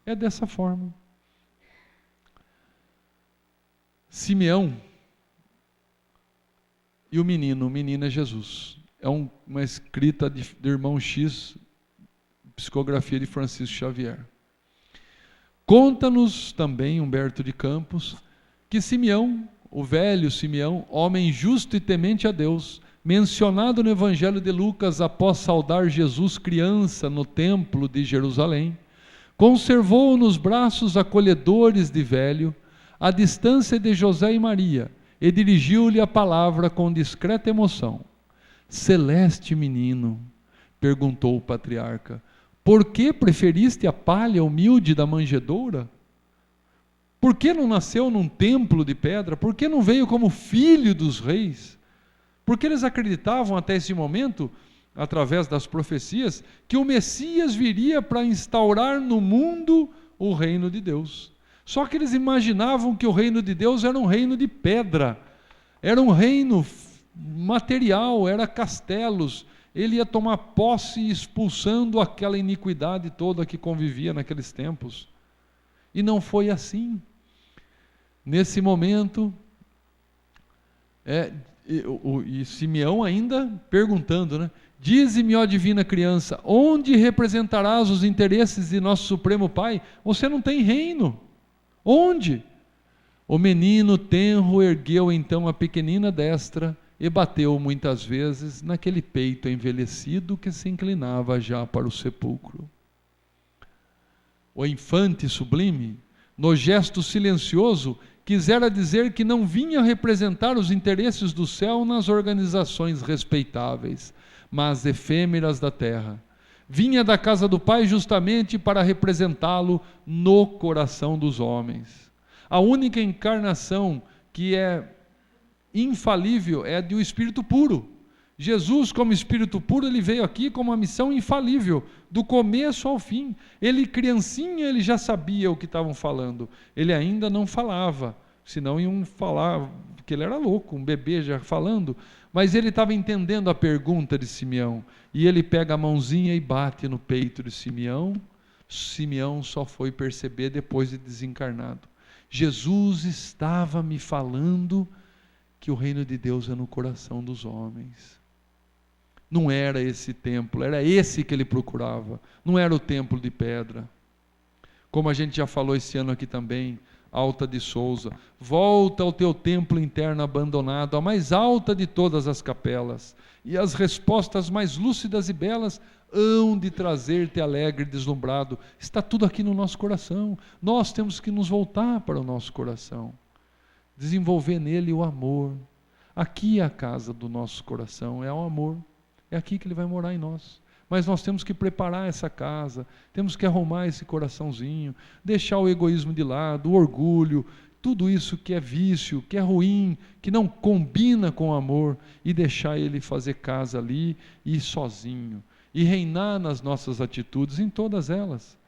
É dessa forma. Simeão e o menino é Jesus. É uma escrita do irmão X, psicografia de Francisco Xavier. Conta-nos também Humberto de Campos que Simeão, o velho Simeão, homem justo e temente a Deus, mencionado no Evangelho de Lucas após saudar Jesus criança no templo de Jerusalém, conservou nos braços acolhedores de velho, à distância de José e Maria, e dirigiu-lhe a palavra com discreta emoção. Celeste menino, perguntou o patriarca, por que preferiste a palha humilde da manjedoura? Por que não nasceu num templo de pedra? Por que não veio como filho dos reis? Porque eles acreditavam até esse momento, através das profecias, que o Messias viria para instaurar no mundo o reino de Deus. Só que eles imaginavam que o reino de Deus era um reino de pedra, era um reino material, era castelos. Ele ia tomar posse expulsando aquela iniquidade toda que convivia naqueles tempos. E não foi assim. Nesse momento, e Simeão ainda perguntando, né? Dize-me, ó divina criança, onde representarás os interesses de nosso Supremo Pai? Você não tem reino. Onde? O menino tenro ergueu então a pequenina destra e bateu muitas vezes naquele peito envelhecido que se inclinava já para o sepulcro. O infante sublime, no gesto silencioso, quisera dizer que não vinha representar os interesses do céu nas organizações respeitáveis, mas efêmeras da terra. Vinha da casa do Pai justamente para representá-lo no coração dos homens. A única encarnação que é infalível é a do Espírito puro. Jesus, como Espírito puro, ele veio aqui com uma missão infalível, do começo ao fim. Ele, criancinha, ele já sabia o que estavam falando. Ele ainda não falava, senão iam falar que ele era louco, um bebê já falando. Mas ele estava entendendo a pergunta de Simeão. E ele pega a mãozinha e bate no peito de Simeão. Simeão só foi perceber depois de desencarnado. Jesus estava me falando que o reino de Deus é no coração dos homens. Não era esse templo, era esse que ele procurava. Não era o templo de pedra. Como a gente já falou esse ano aqui também, Alta de Souza, volta ao teu templo interno abandonado, a mais alta de todas as capelas, e as respostas mais lúcidas e belas hão de trazer-te alegre e deslumbrado. Está tudo aqui no nosso coração. Nós temos que nos voltar para o nosso coração, desenvolver nele o amor. Aqui é a casa do nosso coração, é o amor. É aqui que ele vai morar em nós. Mas nós temos que preparar essa casa, temos que arrumar esse coraçãozinho, deixar o egoísmo de lado, o orgulho, tudo isso que é vício, que é ruim, que não combina com o amor, e deixar ele fazer casa ali e ir sozinho, e reinar nas nossas atitudes, em todas elas.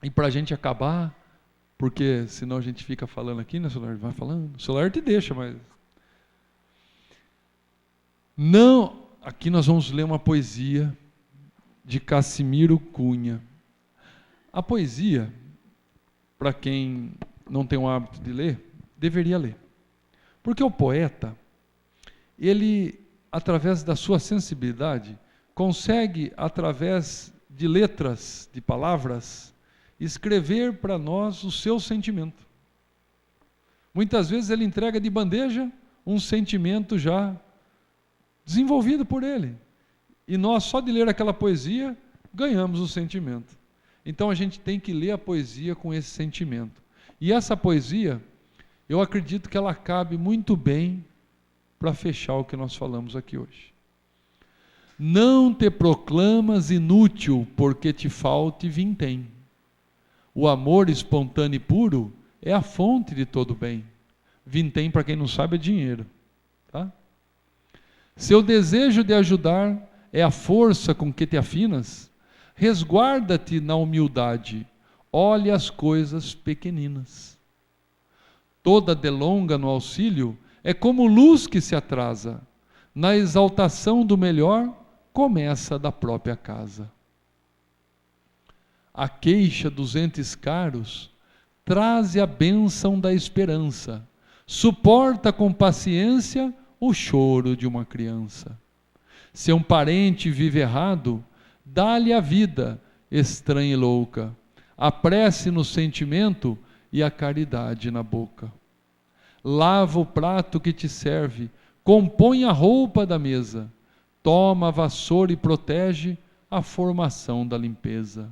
E para a gente acabar, porque senão a gente fica falando aqui, né, Solar? Vai falando, o Solar te deixa, mas... Não... Aqui nós vamos ler uma poesia de Cassimiro Cunha. A poesia, para quem não tem o hábito de ler, deveria ler. Porque o poeta, ele, através da sua sensibilidade, consegue, através de letras, de palavras, escrever para nós o seu sentimento. Muitas vezes ele entrega de bandeja um sentimento já desenvolvido por ele. E nós, só de ler aquela poesia, ganhamos o sentimento. Então a gente tem que ler a poesia com esse sentimento. E essa poesia, eu acredito que ela cabe muito bem para fechar o que nós falamos aqui hoje. Não te proclamas inútil porque te falte vintém. O amor espontâneo e puro é a fonte de todo bem. Vintém, para quem não sabe, é dinheiro. Tá? Seu desejo de ajudar é a força com que te afinas. Resguarda-te na humildade. Olhe as coisas pequeninas. Toda delonga no auxílio é como luz que se atrasa. na exaltação do melhor, começa da própria casa. A queixa dos entes caros traze a bênção da esperança, suporta com paciência o choro de uma criança. Se um parente vive errado, dá-lhe a vida, estranha e louca, a prece no sentimento e a caridade na boca. Lava o prato que te serve, compõe a roupa da mesa, toma a vassoura e protege a formação da limpeza.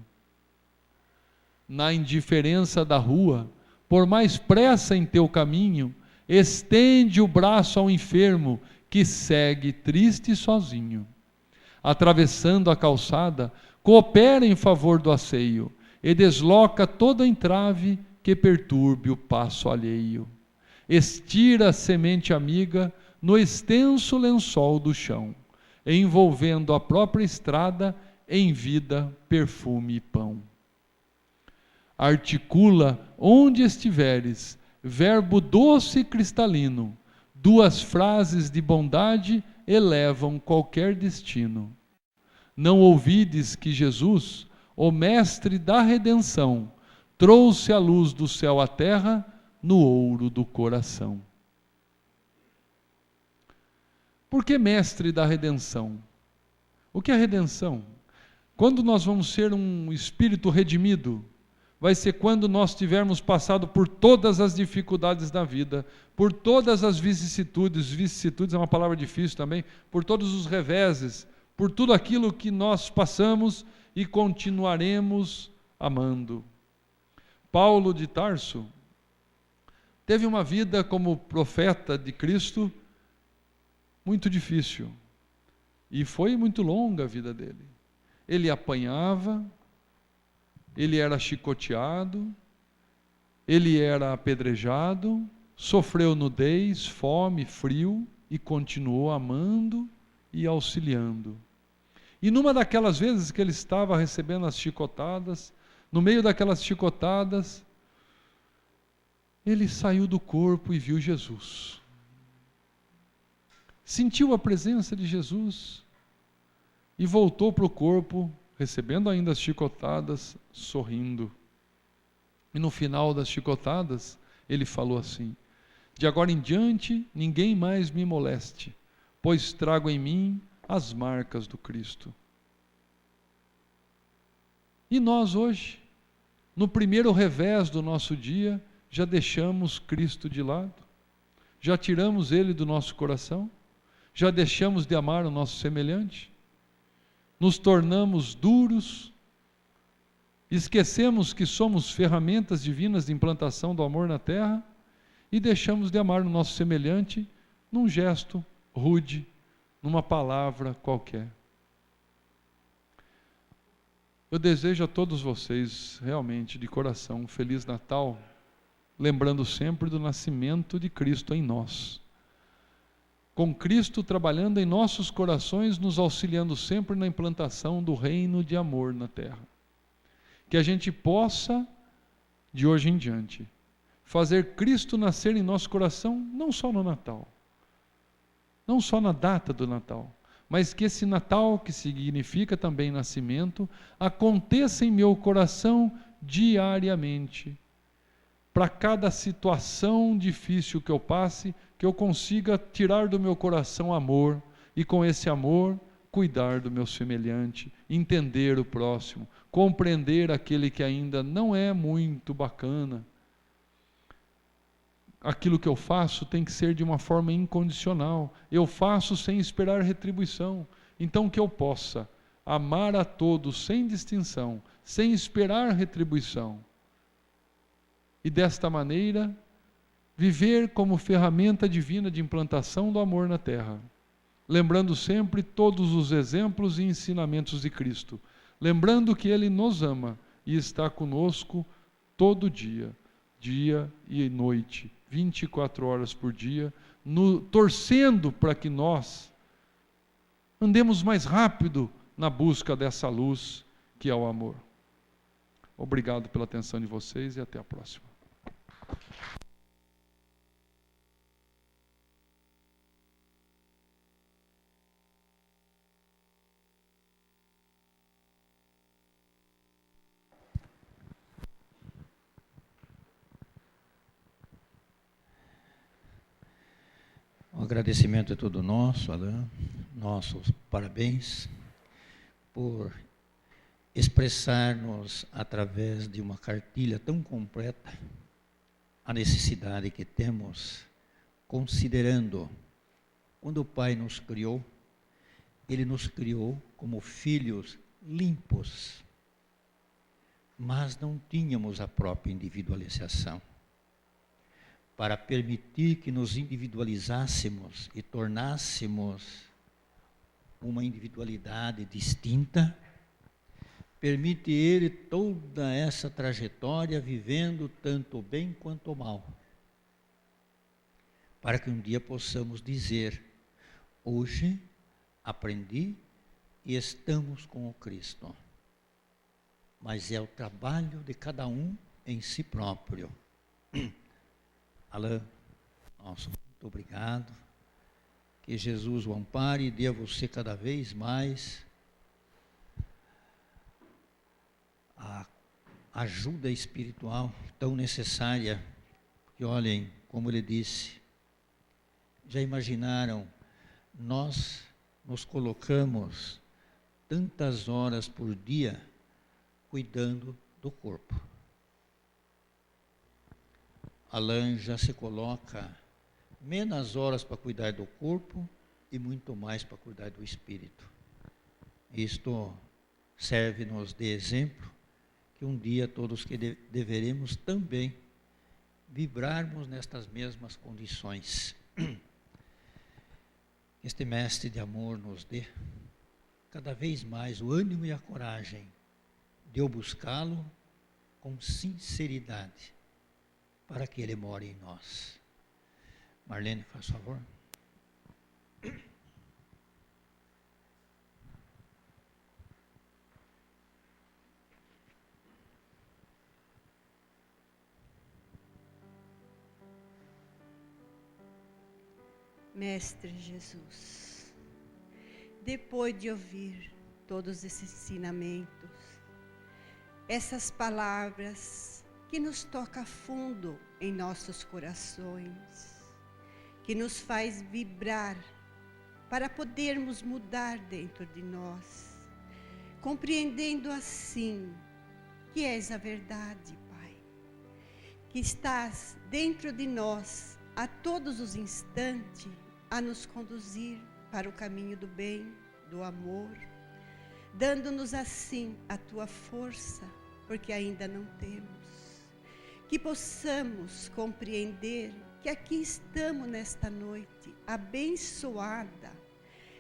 Na indiferença da rua, por mais pressa em teu caminho, estende o braço ao enfermo que segue triste e sozinho. Atravessando a calçada, coopera em favor do asseio e desloca toda entrave que perturbe o passo alheio. Estira a semente amiga no extenso lençol do chão, envolvendo a própria estrada em vida, perfume e pão. Articula onde estiveres, verbo doce e cristalino, duas frases de bondade elevam qualquer destino. Não ouvides que Jesus, o mestre da redenção, trouxe a luz do céu à terra no ouro do coração. Por que mestre da redenção? O que é redenção? Quando nós vamos ser um espírito redimido, vai ser quando nós tivermos passado por todas as dificuldades da vida, por todas as vicissitudes é uma palavra difícil também, por todos os reveses, por tudo aquilo que nós passamos e continuaremos amando. Paulo de Tarso teve uma vida como profeta de Cristo muito difícil, e foi muito longa a vida dele. Ele apanhava, ele era chicoteado, ele era apedrejado, sofreu nudez, fome, frio e continuou amando e auxiliando. E numa daquelas vezes que ele estava recebendo as chicotadas, no meio daquelas chicotadas, ele saiu do corpo e viu Jesus. Sentiu a presença de Jesus e voltou para o corpo, recebendo ainda as chicotadas, sorrindo. E no final das chicotadas, ele falou assim: de agora em diante, ninguém mais me moleste, pois trago em mim as marcas do Cristo. E nós hoje, no primeiro revés do nosso dia, já deixamos Cristo de lado? Já tiramos Ele do nosso coração? Já deixamos de amar o nosso semelhante? Nos tornamos duros? Esquecemos que somos ferramentas divinas de implantação do amor na terra? E deixamos de amar o nosso semelhante num gesto rude, numa palavra qualquer. Eu desejo a todos vocês, realmente, de coração, um Feliz Natal, lembrando sempre do nascimento de Cristo em nós. Com Cristo trabalhando em nossos corações, nos auxiliando sempre na implantação do reino de amor na terra. Que a gente possa, de hoje em diante, fazer Cristo nascer em nosso coração, não só no Natal, não só na data do Natal, mas que esse Natal, que significa também nascimento, aconteça em meu coração diariamente. Para cada situação difícil que eu passe, que eu consiga tirar do meu coração amor, e com esse amor, cuidar do meu semelhante, entender o próximo, compreender aquele que ainda não é muito bacana. Aquilo que eu faço tem que ser de uma forma incondicional. Eu faço sem esperar retribuição. Então que eu possa amar a todos sem distinção, sem esperar retribuição. E desta maneira, viver como ferramenta divina de implantação do amor na terra. Lembrando sempre todos os exemplos e ensinamentos de Cristo. Lembrando que Ele nos ama e está conosco todo dia, dia e noite. 24 horas por dia, torcendo para que nós andemos mais rápido na busca dessa luz que é o amor. Obrigado pela atenção de vocês e até a próxima. agradecimento é todo nosso, Alain, nossos parabéns por expressar-nos através de uma cartilha tão completa a necessidade que temos, considerando quando o Pai nos criou, Ele nos criou como filhos limpos, mas não tínhamos a própria individualização. Para permitir que nos individualizássemos e tornássemos uma individualidade distinta, permite Ele toda essa trajetória vivendo tanto o bem quanto o mal, para que um dia possamos dizer: hoje aprendi e estamos com o Cristo. Mas é o trabalho de cada um em si próprio. Alain, nosso muito obrigado. Que Jesus o ampare e dê a você cada vez mais a ajuda espiritual tão necessária. Porque olhem, como ele disse, já imaginaram, nós nos colocamos tantas horas por dia cuidando do corpo. Alain já se coloca menos horas para cuidar do corpo e muito mais para cuidar do espírito. Isto serve-nos de exemplo que um dia todos que deveremos também vibrarmos nestas mesmas condições. Este mestre de amor nos dê cada vez mais o ânimo e a coragem de eu buscá-lo com sinceridade, para que ele more em nós. Marlene, faz favor. Mestre Jesus, depois de ouvir todos esses ensinamentos, essas palavras que nos tocam fundo em nossos corações, que nos faz vibrar para podermos mudar dentro de nós, compreendendo assim que és a verdade, Pai, que estás dentro de nós a todos os instantes a nos conduzir para o caminho do bem, do amor, dando-nos assim a tua força, porque ainda não temos. Que possamos compreender que aqui estamos nesta noite, abençoada,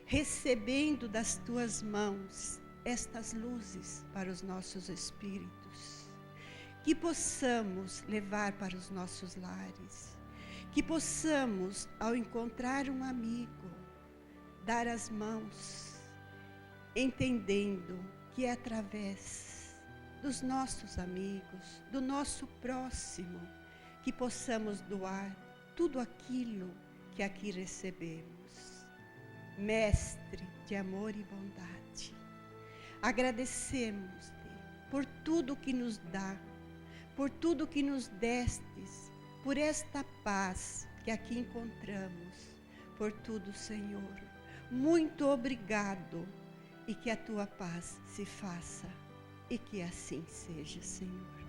recebendo das tuas mãos estas luzes para os nossos espíritos. Que possamos levar para os nossos lares. Que possamos, ao encontrar um amigo, dar as mãos, entendendo que é através dos nossos amigos, do nosso próximo, que possamos doar tudo aquilo que aqui recebemos. Mestre de amor e bondade, agradecemos-te por tudo que nos dá, por tudo que nos destes, por esta paz que aqui encontramos, por tudo, Senhor. Muito obrigado, e que a tua paz se faça, e que assim seja, Senhor.